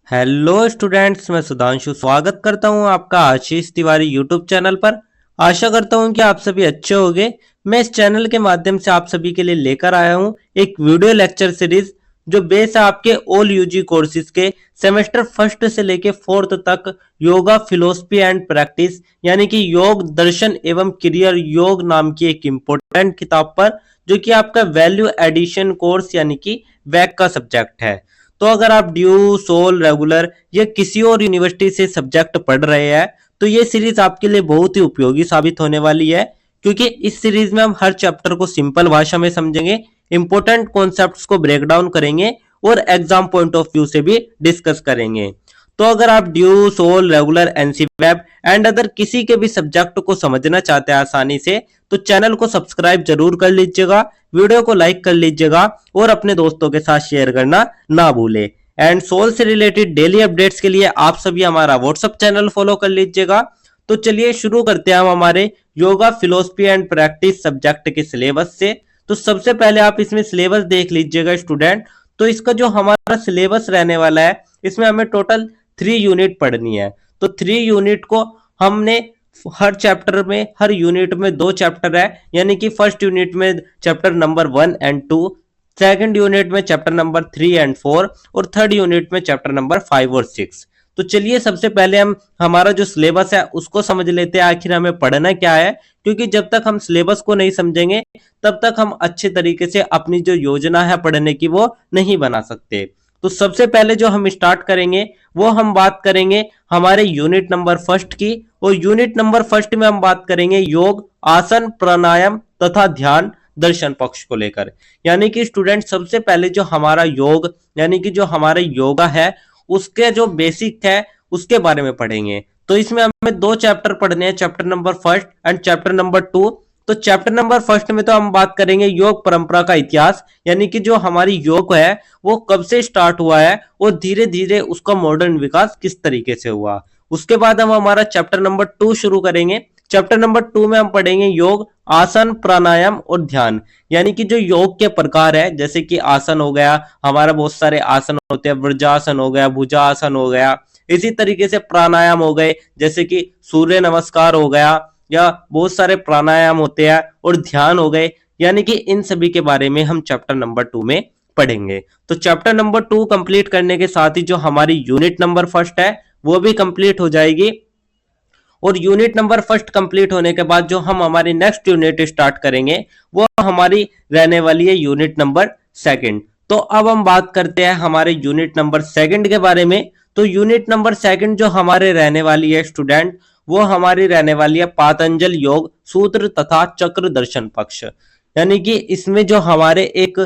Hello students, मैं सुधांशु स्वागत करता हूं आपका आशीष तिवारी यूट्यूब चैनल पर। आशा करता हूं कि आप सभी अच्छे होंगे। मैं इस चैनल के माध्यम से आप सभी के लिए लेकर आया हूं एक वीडियो लेक्चर सीरीज जो बेस है आपके ऑल यूजी कोर्सेज के सेमेस्टर फर्स्ट से लेके फोर्थ तक योगा फिलोसफी एंड प्रैक्टिस यानी कि योग दर्शन एवं क्रिया योग नाम की एक इम्पोर्टेंट किताब पर, जो कि आपका वैल्यू एडिशन कोर्स यानी कि वैक का सब्जेक्ट है। तो अगर आप ड्यू सोल रेगुलर या किसी और यूनिवर्सिटी से सब्जेक्ट पढ़ रहे हैं तो ये सीरीज आपके लिए बहुत ही उपयोगी साबित होने वाली है, क्योंकि इस सीरीज में हम हर चैप्टर को सिंपल भाषा में समझेंगे, इंपॉर्टेंट कॉन्सेप्ट्स को ब्रेक डाउन करेंगे और एग्जाम पॉइंट ऑफ व्यू से भी डिस्कस करेंगे। तो अगर आप ड्यू सोल रेगुलर एनसी वेब एंड अदर किसी के भी सब्जेक्ट को समझना चाहते हैं आसानी से, तो चैनल को सब्सक्राइब जरूर कर लीजिएगा, वीडियो को लाइक कर लीजिएगा और अपने दोस्तों के साथ शेयर करना ना भूले। एंड सोल से रिलेटेड डेली अपडेट्स के लिए आप सभी हमारा व्हाट्सएप चैनल फॉलो कर लीजिएगा। तो चलिए शुरू करते हैं हम हमारे yoga philosophy and practice subject के सिलेबस से। तो सबसे पहले आप इसमें सिलेबस देख लीजिएगा स्टूडेंट। तो इसका जो हमारा सिलेबस रहने वाला है, इसमें हमें टोटल 3 यूनिट पढ़नी है। तो 3 यूनिट को हमने हर चैप्टर में, हर यूनिट में 2 चैप्टर है, यानी कि फर्स्ट यूनिट में chapter number 1 and 2, second unit में चैप्टर नंबर 3 एंड 4 और थर्ड यूनिट में चैप्टर नंबर 5 और 6। तो चलिए सबसे पहले हम हमारा जो सिलेबस है उसको समझ लेते हैं, आखिर हमें पढ़ना क्या है। क्योंकि जब तक हम सिलेबस को नहीं समझेंगे तब तक हम अच्छे तरीके से अपनी जो योजना है पढ़ने की वो नहीं बना सकते। तो सबसे पहले जो हम स्टार्ट करेंगे वो हम बात करेंगे हमारे यूनिट नंबर फर्स्ट की। और यूनिट नंबर फर्स्ट में हम बात करेंगे योग, आसन, प्राणायाम तथा ध्यान दर्शन पक्ष को लेकर। यानी कि स्टूडेंट सबसे पहले जो हमारा योग यानी कि जो हमारा योगा है उसके जो बेसिक है उसके बारे में पढ़ेंगे। तो इसमें हमें 2 चैप्टर पढ़ने हैं, chapter number first and chapter number 2। तो चैप्टर नंबर फर्स्ट में तो हम बात करेंगे योग परंपरा का इतिहास, यानी कि जो हमारी योग है वो कब से स्टार्ट हुआ है और धीरे धीरे उसका मॉडर्न विकास किस तरीके से हुआ। उसके बाद हम हमारा चैप्टर नंबर 2 शुरू करेंगे। चैप्टर नंबर 2 में हम पढ़ेंगे योग, आसन, प्राणायाम और ध्यान। यानी कि जो योग के प्रकार है, जैसे कि आसन हो गया, हमारा बहुत सारे आसन होते हैं, वज्रासन हो गया, भुजासन हो गया, इसी तरीके से प्राणायाम हो गए, जैसे कि सूर्य नमस्कार हो गया, या बहुत सारे प्राणायाम होते हैं, और ध्यान हो गए। यानी कि इन सभी के बारे में हम चैप्टर नंबर 2 में पढ़ेंगे। तो चैप्टर नंबर 2 कंप्लीट करने के साथ ही जो हमारी यूनिट नंबर फर्स्ट है वो भी कंप्लीट हो जाएगी। और यूनिट नंबर फर्स्ट कंप्लीट होने के बाद जो हम हमारी नेक्स्ट यूनिट स्टार्ट करेंगे वो हमारी रहने वाली है यूनिट नंबर सेकंड। तो अब हम बात करते हैं हमारे यूनिट नंबर सेकंड के बारे में। तो यूनिट नंबर सेकंड जो हमारे रहने वाली है स्टूडेंट, वो हमारी रहने वाली है पातंजल योग सूत्र तथा चक्र दर्शन पक्ष। यानी कि इसमें जो हमारे एक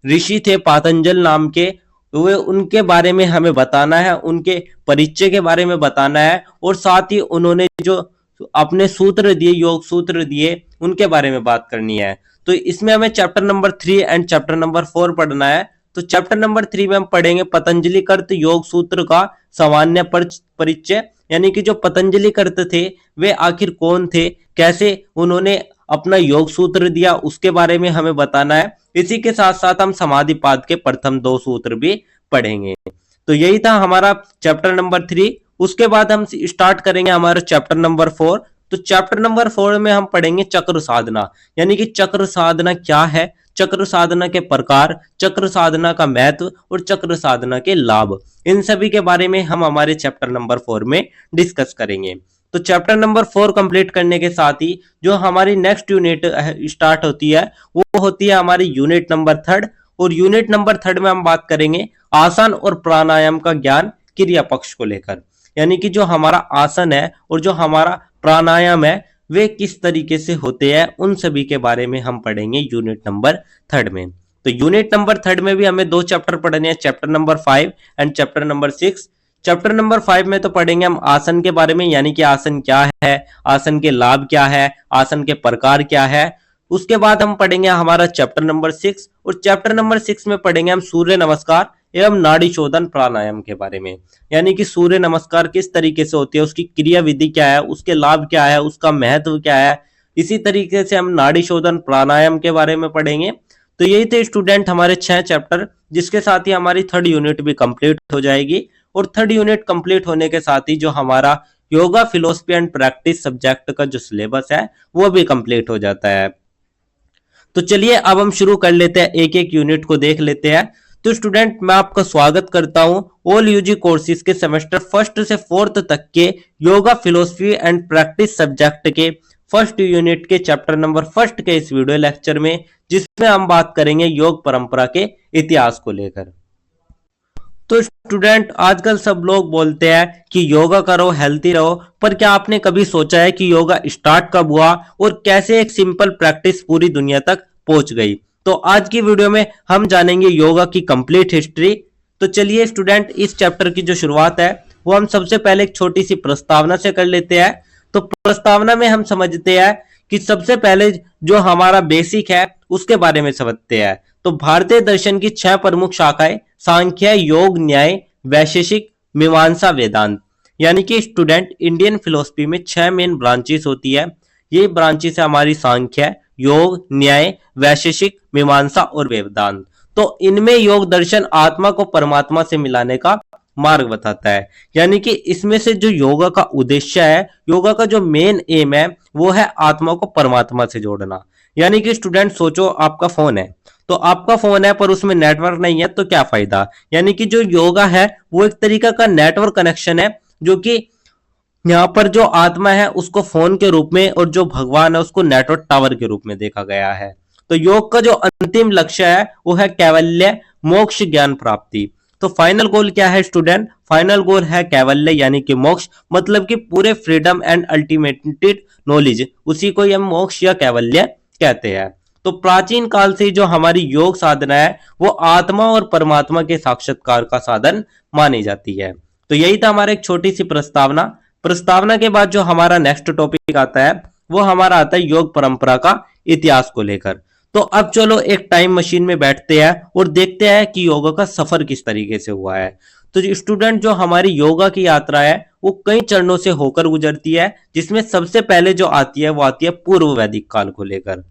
ऋषि थे पातंजल नाम के, वे उनके बारे में हमें बताना है, उनके परिचय के बारे में बताना है, और साथ ही उन्होंने जो अपने सूत्र दिए, योग सूत्र दिए, उनके बारे में बात करनी है। तो इसमें हमें chapter number 3 and chapter number 4 पढ़ना है। तो चैप्टर नंबर 3 में हम पढ़ेंगे पतंजलि कृत योग सूत्र का सामान्य परिचय। यानी कि जो पतंजलि कृत थे वे आखिर कौन थे, कैसे उन्होंने अपना योग सूत्र दिया, उसके बारे में हमें बताना है। इसी के साथ साथ हम समाधिपाद के प्रथम 2 सूत्र भी पढ़ेंगे। तो यही था हमारा चैप्टर नंबर 3। उसके बाद हम स्टार्ट करेंगे हमारा चैप्टर नंबर 4। तो चैप्टर नंबर 4 में हम पढ़ेंगे चक्र साधना। यानी कि चक्र साधना क्या है, चक्र साधना के प्रकार, चक्र साधना का महत्व और चक्र साधना के लाभ, इन सभी के बारे में हम हमारे चैप्टर नंबर 4 में डिस्कस करेंगे। तो चैप्टर नंबर 4 कंप्लीट करने के साथ ही जो हमारी नेक्स्ट यूनिट स्टार्ट होती है वो होती है हमारी यूनिट नंबर 3। और यूनिट नंबर 3 में हम बात करेंगे आसन और प्राणायाम का ज्ञान क्रिया पक्ष को लेकर। यानी कि जो हमारा आसन है और जो हमारा प्राणायाम है वे किस तरीके से होते हैं, उन सभी के बारे में हम पढ़ेंगे यूनिट नंबर 3 में। तो यूनिट नंबर 3 में भी हमें 2 चैप्टर पढ़ने हैं, chapter number 5 and chapter number 6। Chapter number 5 में तो पढ़ेंगे हम आसन के बारे में, यानी कि आसन क्या है, आसन के लाभ क्या है, आसन के प्रकार क्या है। उसके बाद हम पढ़ेंगे हमारा चैप्टर नंबर 6, और चैप्टर नंबर 6 में पढ़ेंगे हम सूर्य नमस्कार एवं नाड़ी शोधन प्राणायाम के बारे में। यानी कि सूर्य नमस्कार किस तरीके से होती है, उसकी क्रिया विधि क्या है, उसके लाभ क्या है, उसका महत्व क्या है। इसी तरीके से हम नाड़ी शोधन प्राणायाम के बारे में पढ़ेंगे। तो यही थे स्टूडेंट हमारे 6 चैप्टर, जिसके साथ ही हमारी 3rd यूनिट भी कंप्लीट हो जाएगी। और थर्ड यूनिट कंप्लीट होने के साथ ही जो हमारा yoga philosophy and practice subject का जो सिलेबस है वो भी कंप्लीट हो जाता है। तो चलिए अब हम शुरू कर लेते हैं, एक एक यूनिट को देख लेते हैं। तो स्टूडेंट मैं आपका स्वागत करता हूं ऑल यूजी कोर्सेज के सेमेस्टर फर्स्ट से फोर्थ तक के yoga philosophy and practice subject के फर्स्ट यूनिट के चैप्टर नंबर फर्स्ट के इस वीडियो लेक्चर में, जिसमें हम बात करेंगे योग परंपरा के इतिहास को लेकर। तो स्टूडेंट आजकल सब लोग बोलते हैं कि योगा करो हेल्थी रहो, पर क्या आपने कभी सोचा है कि योगा स्टार्ट कब हुआ और कैसे एक सिंपल प्रैक्टिस पूरी दुनिया तक पहुंच गई। तो आज की वीडियो में हम जानेंगे योगा की कंप्लीट हिस्ट्री। तो चलिए स्टूडेंट इस चैप्टर की जो शुरुआत है वो हम सबसे पहले एक छोटी सी प्रस्तावना से कर लेते हैं। तो प्रस्तावना में हम समझते हैं कि सबसे पहले जो हमारा बेसिक है उसके बारे में समझते हैं। तो भारतीय दर्शन की 6 प्रमुख शाखाएं सांख्य, योग, न्याय, वैशेषिक, मीमांसा, वेदांत, यानी कि स्टूडेंट इंडियन फिलोसफी में 6 मेन ब्रांचेस होती है। ये ब्रांचेस है हमारी सांख्य, योग, न्याय, वैशेषिक, मीमांसा और वेदांत। तो इनमें योग दर्शन आत्मा को परमात्मा से मिलाने का मार्ग बताता है, यानी कि इसमें से जो योगा का उद्देश्य है, योगा का जो मेन एम है वो है आत्मा को परमात्मा से जोड़ना। यानी कि स्टूडेंट सोचो आपका फोन है, तो आपका फोन है पर उसमें नेटवर्क नहीं है तो क्या फायदा। यानी कि जो योगा है वो एक तरीका का नेटवर्क कनेक्शन है, जो कि यहाँ पर जो आत्मा है उसको फोन के रूप में और जो भगवान है उसको नेटवर्क टावर के रूप में देखा गया है। तो योग का जो अंतिम लक्ष्य है वो है कैवल्य, मोक्ष, ज्ञान प्राप्ति। तो फाइनल गोल क्या है स्टूडेंट? फाइनल गोल है कैवल्य यानी कि मोक्ष, मतलब कि पूरे फ्रीडम एंड अल्टीमेटेड नॉलेज, उसी को हम मोक्ष या कैवल्य कहते हैं। तो प्राचीन काल से जो हमारी योग साधना है वो आत्मा और परमात्मा के साक्षात्कार का साधन मानी जाती है। तो यही था हमारा एक छोटी सी प्रस्तावना। प्रस्तावना के बाद जो हमारा नेक्स्ट टॉपिक आता है वो हमारा आता है योग परंपरा का इतिहास को लेकर। तो अब चलो एक टाइम मशीन में बैठते हैं और देखते हैं कि योगा का सफर किस तरीके से हुआ है। तो स्टूडेंट जो हमारी योगा की यात्रा है वो कई चरणों से होकर गुजरती है, जिसमें सबसे पहले जो आती है वो आती है पूर्व वैदिक काल को लेकर।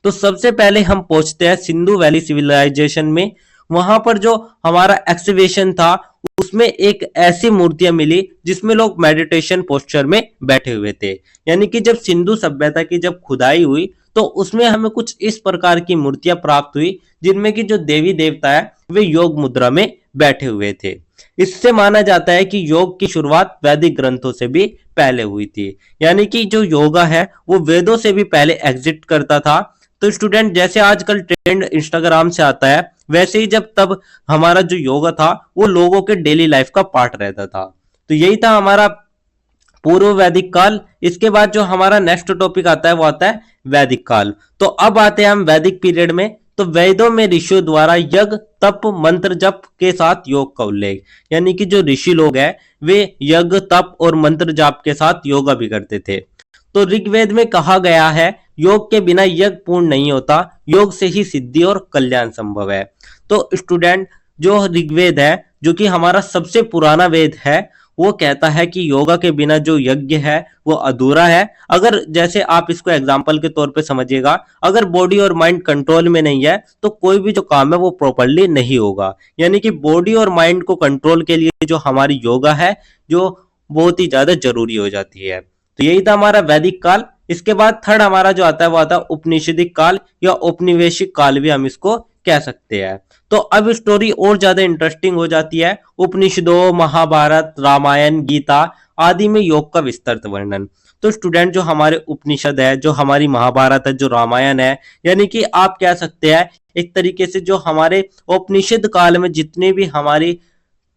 तो सबसे पहले हम पहुंचते हैं सिंधु वैली सिविलाइजेशन में। वहां पर जो हमारा एक्सकवेशन था उसमें एक ऐसी मूर्तियां मिली जिसमें लोग मेडिटेशन पोस्चर में बैठे हुए थे। यानी कि जब सिंधु सभ्यता की जब खुदाई हुई तो उसमें हमें कुछ इस प्रकार की मूर्तियां प्राप्त हुई जिनमें कि जो देवी देवता है वे योग मुद्रा में बैठे हुए थे। इससे माना जाता है कि योग की शुरुआत वैदिक ग्रंथों से भी पहले हुई थी, यानी कि जो योगा है वो वेदों से भी पहले एग्जिस्ट करता था। तो स्टूडेंट जैसे आजकल ट्रेंड इंस्टाग्राम से आता है, वैसे ही जब तब हमारा जो योगा था वो लोगों के डेली लाइफ का पार्ट रहता था। तो यही था हमारा पूर्व वैदिक काल। इसके बाद जो हमारा नेक्स्ट टॉपिक आता है वो आता है वैदिक काल। तो अब आते हैं हम वैदिक पीरियड में। तो वेदों में ऋषियों द्वारा यज्ञ, तप, मंत्र जप के साथ योग का उल्लेख, यानी कि जो ऋषि लोग हैं वे यज्ञ, तप और मंत्र जाप के साथ योगा भी करते थे। तो ऋग्वेद में कहा गया है योग के बिना यज्ञ पूर्ण नहीं होता, योग से ही सिद्धि और कल्याण संभव है। तो स्टूडेंट जो ऋग्वेद है, जो कि हमारा सबसे पुराना वेद है, वो कहता है कि योगा के बिना जो यज्ञ है वो अधूरा है। अगर जैसे आप इसको एग्जाम्पल के तौर पे समझिएगा, अगर बॉडी और माइंड कंट्रोल में नहीं है तो कोई भी जो काम है वो प्रॉपरली नहीं होगा। यानी कि बॉडी और माइंड को कंट्रोल के लिए जो हमारी योगा है जो बहुत ही ज्यादा जरूरी हो जाती है। तो यही था हमारा वैदिक काल। इसके बाद थर्ड हमारा जो आता है वो आता है उपनिषदिक काल या औपनिवेशिक काल भी हम इसको कह सकते हैं। तो अब स्टोरी और ज्यादा इंटरेस्टिंग हो जाती है। उपनिषदों, महाभारत, रामायण, गीता आदि में योग का विस्तृत वर्णन। तो स्टूडेंट जो हमारे उपनिषद है, जो हमारी महाभारत है, जो रामायण है, यानी कि आप कह सकते हैं एक तरीके से जो हमारे उपनिषद काल में जितने भी हमारी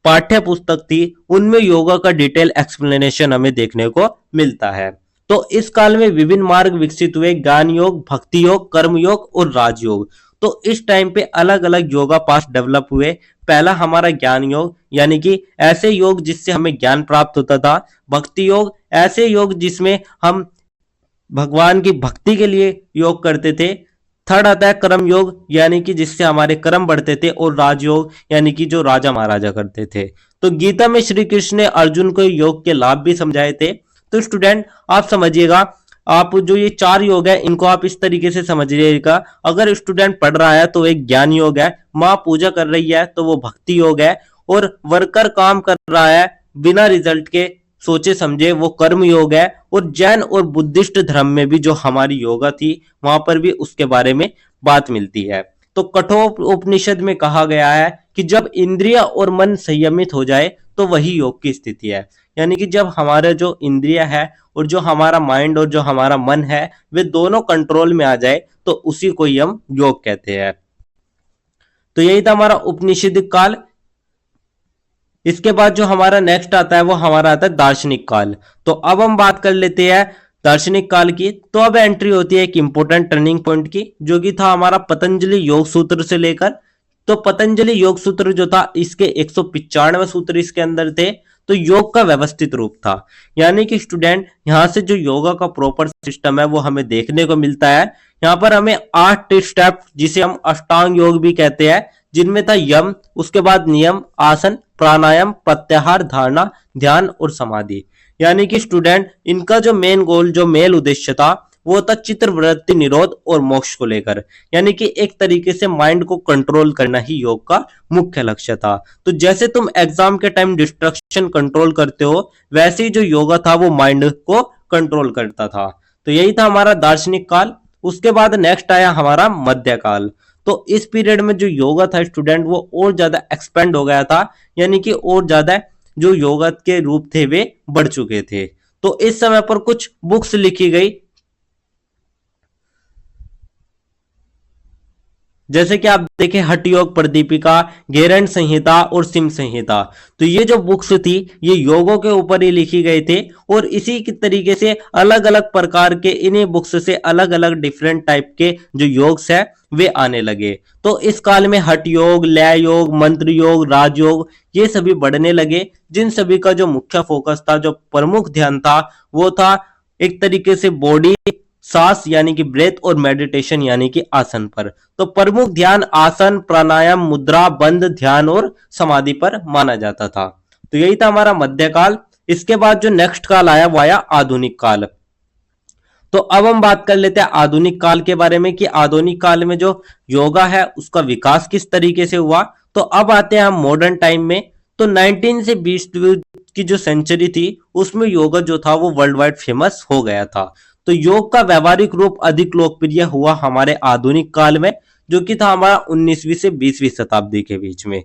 पाठ्य पुस्तक थी उनमें योगा का डिटेल एक्सप्लेनेशन हमें देखने को मिलता है। तो इस काल में विभिन्न मार्ग विकसित हुए, ज्ञान योग, भक्ति योग, कर्म योग और राजयोग। तो इस टाइम पे अलग अलग योगा पाथ डेवलप हुए। पहला हमारा ज्ञान योग, यानी कि ऐसे योग जिससे हमें ज्ञान प्राप्त होता था। भक्ति योग, ऐसे योग जिसमें हम भगवान की भक्ति के लिए योग करते थे। थर्ड आता है कर्म योग, यानी कि जिससे हमारे कर्म बढ़ते थे। और राजयोग, यानी कि जो राजा महाराजा करते थे। तो गीता में श्री कृष्ण ने अर्जुन को योग के लाभ भी समझाए थे। तो स्टूडेंट आप समझिएगा, आप जो ये 4 योग है इनको आप इस तरीके से समझिएगा। अगर स्टूडेंट पढ़ रहा है तो एक ज्ञान योग है, माँ पूजा कर रही है तो वो भक्ति योग है, और वर्कर काम कर रहा है बिना रिजल्ट के सोचे समझे, वो कर्म योग है। और जैन और बुद्धिस्ट धर्म में भी जो हमारी योगा थी वहां पर भी उसके बारे में बात मिलती है। तो कठोर उपनिषद में कहा गया है कि जब इंद्रिय और मन संयमित हो जाए तो वही योग की स्थिति है। यानी कि जब हमारे जो इंद्रिय है और जो हमारा माइंड और जो हमारा मन है वे दोनों कंट्रोल में आ जाए तो उसी को ही हम योग कहते हैं। तो यही था हमारा उपनिषद काल। इसके बाद जो हमारा नेक्स्ट आता है वो हमारा आता है दार्शनिक काल। तो अब हम बात कर लेते हैं दार्शनिक काल की। तो अब एंट्री होती है एक इंपॉर्टेंट टर्निंग पॉइंट की, जो कि था हमारा पतंजलि योग सूत्र से लेकर। तो पतंजलि योग सूत्र जो था इसके 195 सूत्र इसके अंदर थे। तो योग का व्यवस्थित रूप था, यानी कि स्टूडेंट यहां से जो योगा का प्रॉपर सिस्टम है वो हमें देखने को मिलता है। यहाँ पर हमें 8 स्टेप जिसे हम अष्टांग योग भी कहते हैं, जिनमें था यम, उसके बाद नियम, आसन, प्राणायाम, प्रत्याहार, धारणा, ध्यान और समाधि। यानी कि स्टूडेंट इनका जो मेन गोल, जो मेन उद्देश्य था वो था चित्तवृत्ति निरोध और मोक्ष को लेकर। यानी कि एक तरीके से माइंड को कंट्रोल करना ही योग का मुख्य लक्ष्य था। तो जैसे तुम एग्जाम के टाइम डिस्ट्रक्शन कंट्रोल करते हो, वैसे ही जो योगा था वो माइंड को कंट्रोल करता था। तो यही था हमारा दार्शनिक काल। उसके बाद नेक्स्ट आया हमारा मध्यकाल। तो इस पीरियड में जो योगा था स्टूडेंट वो और ज्यादा एक्सपेंड हो गया था, यानी कि और ज्यादा जो योगा के रूप थे वे बढ़ चुके थे। तो इस समय पर कुछ बुक्स लिखी गई, जैसे कि आप देखें हठ योग प्रदीपिका, गेरंड संहिता और सिम संहिता। तो ये जो बुक्स थी ये योगों के ऊपर ही लिखी गए थे और इसी की तरीके से अलग अलग प्रकार के इन्हीं बुक्स से अलग अलग डिफरेंट टाइप के जो योग्स है वे आने लगे। तो इस काल में हठ योग, लय योग, मंत्र योग, राजयोग ये सभी बढ़ने लगे, जिन सभी का जो मुख्य फोकस था, जो प्रमुख ध्यान था वो था एक तरीके से बॉडी, सांस यानी कि ब्रेथ और मेडिटेशन यानी कि आसन पर। तो प्रमुख ध्यान आसन, प्राणायाम, मुद्रा, बंध, ध्यान और समाधि पर माना जाता था। तो यही था हमारा मध्यकाल। इसके बाद जो नेक्स्ट काल आया वो आया आधुनिक काल। तो अब हम बात कर लेते हैं आधुनिक काल के बारे में कि आधुनिक काल में जो योगा है उसका विकास किस तरीके से हुआ। तो अब आते हैं हम मॉडर्न टाइम में। तो 19 से 20 की जो सेंचुरी थी उसमें योगा जो था वो वर्ल्ड वाइड फेमस हो गया था। तो योग का व्यवहारिक रूप अधिक लोकप्रिय हुआ हमारे आधुनिक काल में, जो कि था हमारा 19वीं से 20वीं शताब्दी के बीच में।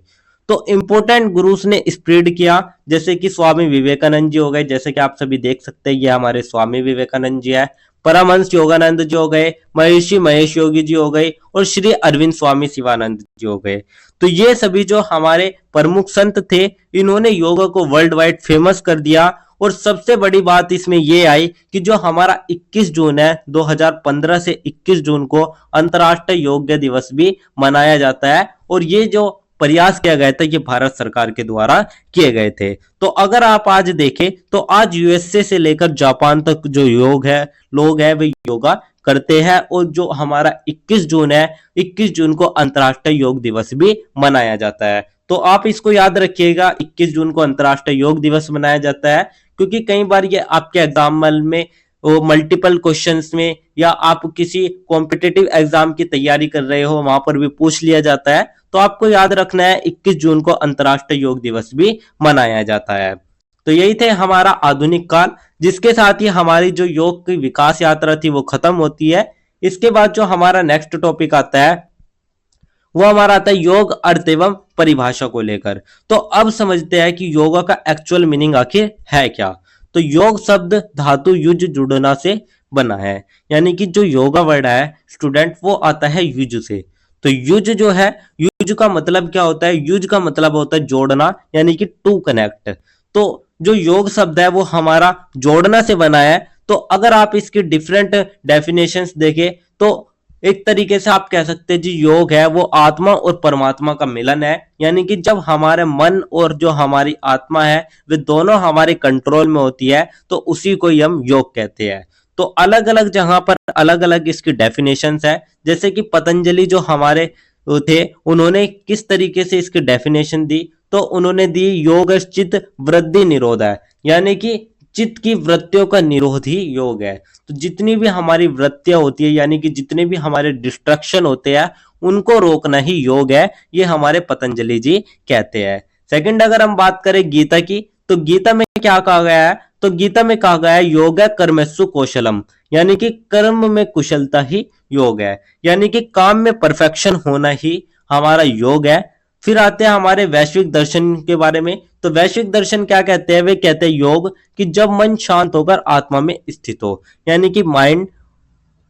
तो इंपोर्टेंट गुरुस ने स्प्रेड किया, जैसे कि स्वामी विवेकानंद जी हो गए, जैसे कि आप सभी देख सकते हैं ये हमारे स्वामी विवेकानंद जी है। परमहंस योगानंद जी हो गए, महर्षि महेश योगी जी हो गए और श्री अरविंद स्वामी शिवानंद जी हो गए। तो ये सभी जो हमारे प्रमुख संत थे इन्होंने योगा को वर्ल्ड वाइड फेमस कर दिया। और सबसे बड़ी बात इसमें यह आई कि जो हमारा 21 जून है 2015 से 21 जून को अंतर्राष्ट्रीय योग दिवस भी मनाया जाता है। और ये जो प्रयास किया गया था ये भारत सरकार के द्वारा किए गए थे। तो अगर आप आज देखें तो आज यूएसए से लेकर जापान तक जो योग है, लोग है वे योगा करते हैं। और जो हमारा 21 जून है, 21 जून को अंतर्राष्ट्रीय योग दिवस भी मनाया जाता है। तो आप इसको याद रखिएगा, 21 जून को अंतर्राष्ट्रीय योग दिवस मनाया जाता है, क्योंकि कई बार ये आपके एग्जाम में वो मल्टीपल क्वेश्चंस में या आप किसी कॉम्पिटिटिव एग्जाम की तैयारी कर रहे हो वहां पर भी पूछ लिया जाता है। तो आपको याद रखना है 21 जून को अंतर्राष्ट्रीय योग दिवस भी मनाया जाता है। तो यही थे हमारा आधुनिक काल, जिसके साथ ही हमारी जो योग की विकास यात्रा थी वो खत्म होती है। इसके बाद जो हमारा नेक्स्ट टॉपिक आता है वो हमारा आता है योग अर्थ एवं परिभाषा को लेकर। तो अब समझते हैं कि योगा का एक्चुअल मीनिंग आखिर है क्या। तो योग शब्द धातु युज जुड़ना से बना है, यानी कि जो योगा वर्ड है स्टूडेंट वो आता है युज से। तो युज जो है, युज का मतलब क्या होता है? युज का मतलब होता है जोड़ना, यानी कि टू कनेक्ट। तो जो योग शब्द है वो हमारा जोड़ना से बना है। तो अगर आप इसकी डिफरेंट डेफिनेशंस देखें तो एक तरीके से आप कह सकते हैं जी योग है वो आत्मा और परमात्मा का मिलन है। यानी कि जब हमारे मन और जो हमारी आत्मा है वे दोनों हमारे कंट्रोल में होती है तो उसी को ही हम योग कहते हैं। तो अलग अलग जहां पर अलग अलग इसकी डेफिनेशंस है, जैसे कि पतंजलि जो हमारे थे उन्होंने किस तरीके से इसकी डेफिनेशन दी। तो उन्होंने दी योग चित्त वृद्धि निरोध है, यानी कि चित्त की वृत्तियों का निरोध ही योग है। तो जितनी भी हमारी वृत्तियां होती है, यानी कि जितने भी हमारे डिस्ट्रक्शन होते हैं उनको रोकना ही योग है, ये हमारे पतंजलि जी कहते हैं। सेकंड अगर हम बात करें गीता की, तो गीता में क्या कहा गया है, तो गीता में कहा गया है योग कर्मसु कौशलम, यानी कि कर्म में कुशलता ही योग है, यानी कि काम में परफेक्शन होना ही हमारा योग है। फिर आते हैं हमारे वैश्विक दर्शन के बारे में। तो वैश्विक दर्शन क्या कहते हैं, वे कहते हैं योग कि जब मन शांत होकर आत्मा में स्थित हो, यानी कि माइंड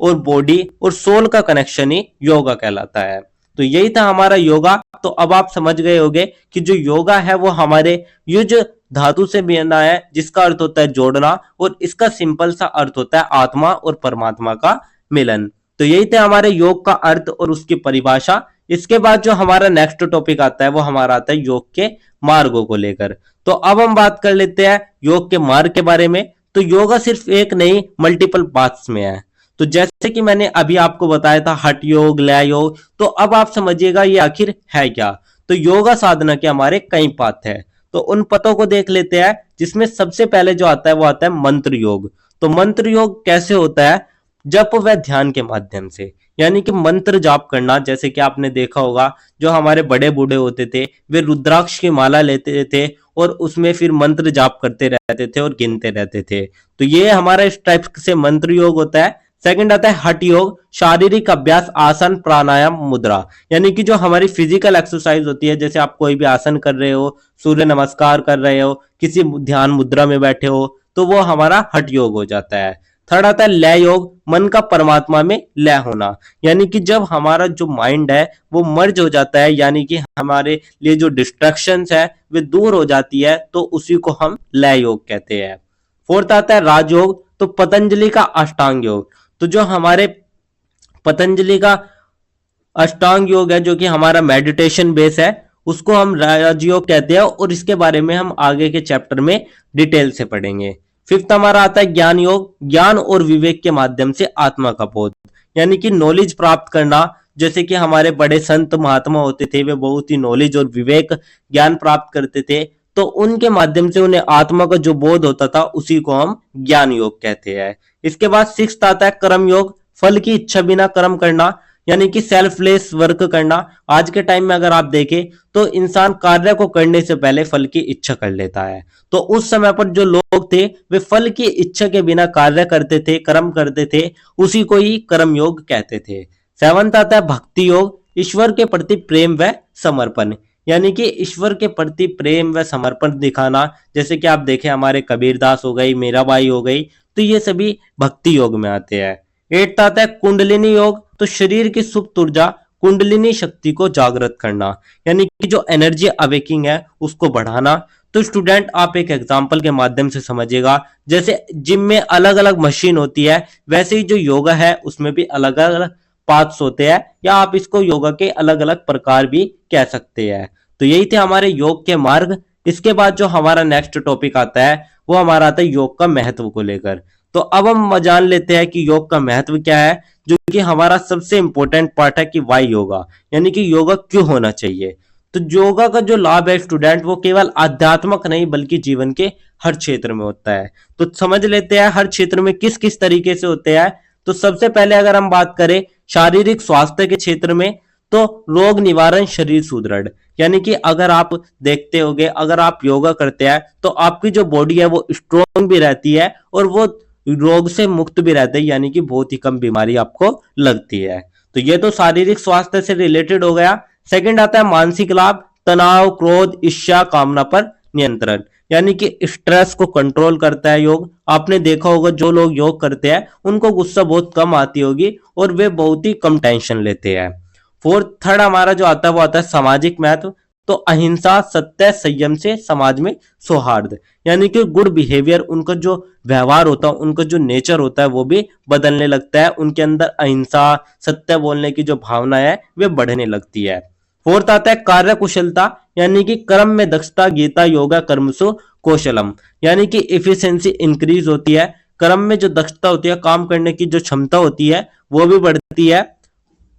और बॉडी और सोल का कनेक्शन ही योगा कहलाता है। तो यही था हमारा योगा। तो अब आप समझ गए होंगे कि जो योगा है वो हमारे युज धातु से बना है, जिसका अर्थ होता है जोड़ना, और इसका सिंपल सा अर्थ होता है आत्मा और परमात्मा का मिलन। तो यही थे हमारे योग का अर्थ और उसकी परिभाषा। इसके बाद जो हमारा नेक्स्ट टॉपिक आता है वो हमारा आता है योग के मार्गों को लेकर। तो अब हम बात कर लेते हैं योग के मार्ग के बारे में। तो योगा सिर्फ एक नहीं, मल्टीपल पाथ्स में है। तो जैसे कि मैंने अभी आपको बताया था हठ योग, लय योग, तो अब आप समझिएगा ये आखिर है क्या। तो योगा साधना के हमारे कई पाथ है, तो उन पथों को देख लेते हैं, जिसमें सबसे पहले जो आता है वो आता है मंत्र योग। तो मंत्र योग कैसे होता है, जप व ध्यान के माध्यम से, यानी कि मंत्र जाप करना। जैसे कि आपने देखा होगा जो हमारे बड़े बूढ़े होते थे वे रुद्राक्ष की माला लेते थे और उसमें फिर मंत्र जाप करते रहते थे और गिनते रहते थे। तो ये हमारा इस टाइप से मंत्र योग होता है। सेकंड आता है हठ योग, शारीरिक अभ्यास, आसन, प्राणायाम, मुद्रा, यानी कि जो हमारी फिजिकल एक्सरसाइज होती है, जैसे आप कोई भी आसन कर रहे हो, सूर्य नमस्कार कर रहे हो, किसी ध्यान मुद्रा में बैठे हो, तो वो हमारा हठ योग हो जाता है। थर्ड आता है लय योग, मन का परमात्मा में लय होना, यानी कि जब हमारा जो माइंड है वो मर्ज हो जाता है, यानी कि हमारे लिए जो डिस्ट्रैक्शंस है वे दूर हो जाती है, तो उसी को हम लय योग कहते हैं। फोर्थ आता है राजयोग, तो पतंजलि का अष्टांग योग। तो जो हमारे पतंजलि का अष्टांग योग है, जो कि हमारा मेडिटेशन बेस है, उसको हम राजयोग कहते हैं, और इसके बारे में हम आगे के चैप्टर में डिटेल से पढ़ेंगे। फिफ्थ हमारा आता है ज्ञान योग, ज्ञान और विवेक के माध्यम से आत्मा का बोध, यानी कि नॉलेज प्राप्त करना। जैसे कि हमारे बड़े संत महात्मा होते थे, वे बहुत ही नॉलेज और विवेक ज्ञान प्राप्त करते थे, तो उनके माध्यम से उन्हें आत्मा का जो बोध होता था उसी को हम ज्ञान योग कहते हैं। इसके बाद सिक्स्थ आता है कर्म योग, फल की इच्छा बिना कर्म करना, यानी कि सेल्फलेस वर्क करना। आज के टाइम में अगर आप देखें तो इंसान कार्य को करने से पहले फल की इच्छा कर लेता है। तो उस समय पर जो लोग थे वे फल की इच्छा के बिना कार्य करते थे, कर्म करते थे, उसी को ही कर्म योग कहते थे। सेवंथ आता है भक्ति योग, ईश्वर के प्रति प्रेम व समर्पण, यानी कि ईश्वर के प्रति प्रेम व समर्पण दिखाना। जैसे कि आप देखें हमारे कबीरदास हो गई, मीराबाई हो गई, तो ये सभी भक्ति योग में आते हैं। एट्थ आता है कुंडलिनी योग, तो शरीर की सुप्त ऊर्जा कुंडलिनी शक्ति को जागृत करना, यानी कि जो एनर्जी अवेकिंग है उसको बढ़ाना। तो स्टूडेंट आप एक एग्जांपल के माध्यम से समझिएगा, जैसे जिम में अलग अलग मशीन होती है, वैसे ही जो योगा है उसमें भी अलग अलग पार्ट्स होते हैं, या आप इसको योगा के अलग अलग प्रकार भी कह सकते हैं। तो यही थे हमारे योग के मार्ग। इसके बाद जो हमारा नेक्स्ट टॉपिक आता है वो हमारा आता है योग का महत्व को लेकर। तो अब हम जान लेते हैं कि योग का महत्व क्या है, जो कि हमारा सबसे इंपॉर्टेंट पार्ट है कि वाई योगा, यानी कि योगा क्यों होना चाहिए। तो योगा का जो लाभ है स्टूडेंट, वो केवल आध्यात्मिक नहीं बल्कि जीवन के हर क्षेत्र में होता है। तो समझ लेते हैं हर क्षेत्र में किस किस तरीके से होते हैं। तो सबसे पहले अगर हम बात करें शारीरिक स्वास्थ्य के क्षेत्र में, तो रोग निवारण, शरीर सुदृढ़, यानी कि अगर आप देखते होंगे अगर आप योगा करते हैं तो आपकी जो बॉडी है वो स्ट्रोंग भी रहती है और वो रोग से मुक्त भी रहते हैं, यानी कि बहुत ही कम बीमारी आपको लगती है। तो ये तो शारीरिक स्वास्थ्य से रिलेटेड हो गया। सेकंड आता है मानसिक लाभ, तनाव, क्रोध, ईर्ष्या, कामना पर नियंत्रण, यानी कि स्ट्रेस को कंट्रोल करता है योग। आपने देखा होगा जो लोग योग करते हैं उनको गुस्सा बहुत कम आती होगी और वे बहुत ही कम टेंशन लेते हैं। थर्ड हमारा जो आता है वो आता है सामाजिक महत्व, तो अहिंसा, सत्य, संयम से समाज में सौहार्द, यानी कि गुड बिहेवियर, उनका जो व्यवहार होता है, उनका जो नेचर होता है वो भी बदलने लगता है। उनके अंदर अहिंसा, सत्य बोलने की जो भावना है वे बढ़ने लगती है। फोर्थ आता है कार्य कुशलता, यानी कि कर्म में दक्षता, गीता योगा कर्मसु कौशलम, यानी कि इफिशिएंसी इंक्रीज होती है। कर्म में जो दक्षता होती है, काम करने की जो क्षमता होती है वो भी बढ़ती है।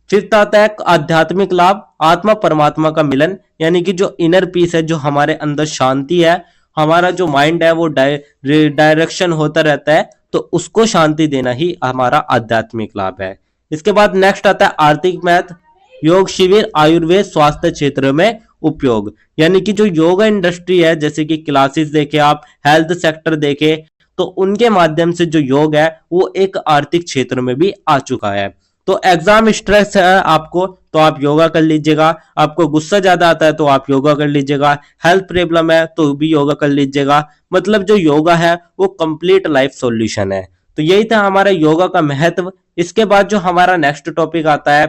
फिफ्थ आता है आध्यात्मिक लाभ, आत्मा परमात्मा का मिलन, यानी कि जो इनर पीस है, जो हमारे अंदर शांति है, हमारा जो माइंड है वो डायरेक्शन होता रहता है, तो उसको शांति देना ही हमारा आध्यात्मिक लाभ है। इसके बाद नेक्स्ट आता है आर्थिक महत्व, योग शिविर आयुर्वेद स्वास्थ्य क्षेत्र में उपयोग। यानी कि जो योगा इंडस्ट्री है, जैसे कि क्लासेस देखे आप, हेल्थ सेक्टर देखे, तो उनके माध्यम से जो योग है वो एक आर्थिक क्षेत्र में भी आ चुका है। तो एग्जाम स्ट्रेस है आपको, तो आप योगा कर लीजिएगा। आपको गुस्सा ज्यादा आता है तो आप योगा कर लीजिएगा। हेल्थ प्रॉब्लम है तो भी योगा कर लीजिएगा। मतलब जो योगा है वो कंप्लीट लाइफ सॉल्यूशन है। तो यही था हमारा योगा का महत्व। इसके बाद जो हमारा नेक्स्ट टॉपिक आता है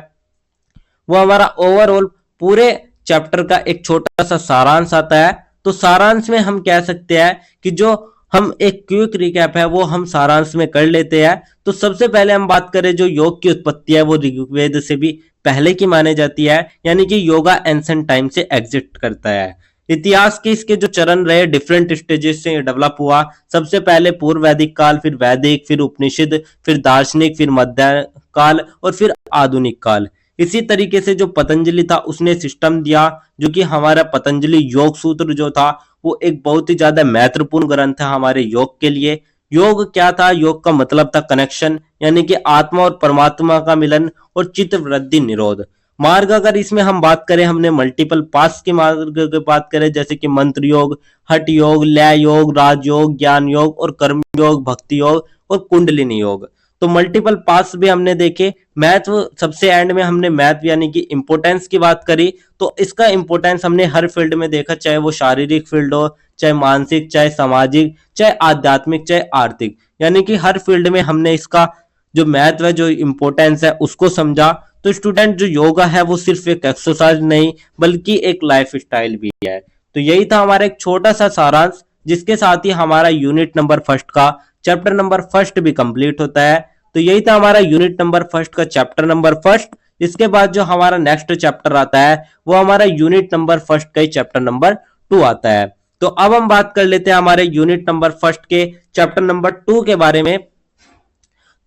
वो हमारा ओवरऑल पूरे चैप्टर का एक छोटा सा सारांश आता है। तो सारांश में हम कह सकते हैं कि जो हम एक क्विक रिकैप है वो हम सारांश में कर लेते हैं। तो सबसे पहले हम बात करें, जो योग की उत्पत्ति है वो ऋग्वेद से भी पहले की मानी जाती है। यानी कि योगा एंशिएंट टाइम से एग्जिस्ट करता है। इतिहास के इसके जो चरण रहे, डिफरेंट स्टेजेस से डेवलप हुआ। सबसे पहले पूर्व वैदिक काल, फिर वैदिक, फिर उपनिषद, फिर दार्शनिक, फिर मध्य काल और फिर आधुनिक काल। इसी तरीके से जो पतंजलि था उसने सिस्टम दिया, जो कि हमारा पतंजलि योग सूत्र जो था वो एक बहुत ही ज्यादा महत्वपूर्ण ग्रंथ है हमारे योग के लिए। योग क्या था? योग का मतलब था कनेक्शन, यानी कि आत्मा और परमात्मा का मिलन और चित्त वृद्धि निरोध। मार्ग अगर इसमें हम बात करें, हमने मल्टीपल पास के मार्ग की बात करें, जैसे कि मंत्र योग, हठ योग, लय योग, राजयोग, ज्ञान योग और कर्म योग, भक्ति योग और कुंडलिनी योग। तो मल्टीपल पास भी हमने देखे। महत्व सबसे एंड में हमने महत्व यानी कि इंपोर्टेंस की बात करी। तो इसका इंपोर्टेंस हमने हर फील्ड में देखा, चाहे वो शारीरिक फील्ड हो, चाहे मानसिक, चाहे सामाजिक, चाहे आध्यात्मिक, चाहे आर्थिक। यानी कि हर फील्ड में हमने इसका जो महत्व है, जो इंपोर्टेंस है, उसको समझा। तो स्टूडेंट, जो योगा है वो सिर्फ एक एक्सरसाइज नहीं बल्कि एक लाइफ स्टाइल भी है। तो यही था हमारा एक छोटा सा सारांश, जिसके साथ ही हमारा यूनिट नंबर फर्स्ट का चैप्टर नंबर फर्स्ट भी कंप्लीट होता है। तो यही था हमारा यूनिट नंबर फर्स्ट का चैप्टर नंबर फर्स्ट। इसके बाद जो हमारा नेक्स्ट चैप्टर आता है वो हमारा यूनिट नंबर फर्स्ट का ही चैप्टर नंबर 2 आता है। तो अब हम बात कर लेते हैं हमारे यूनिट नंबर फर्स्ट के चैप्टर नंबर 2 के बारे में।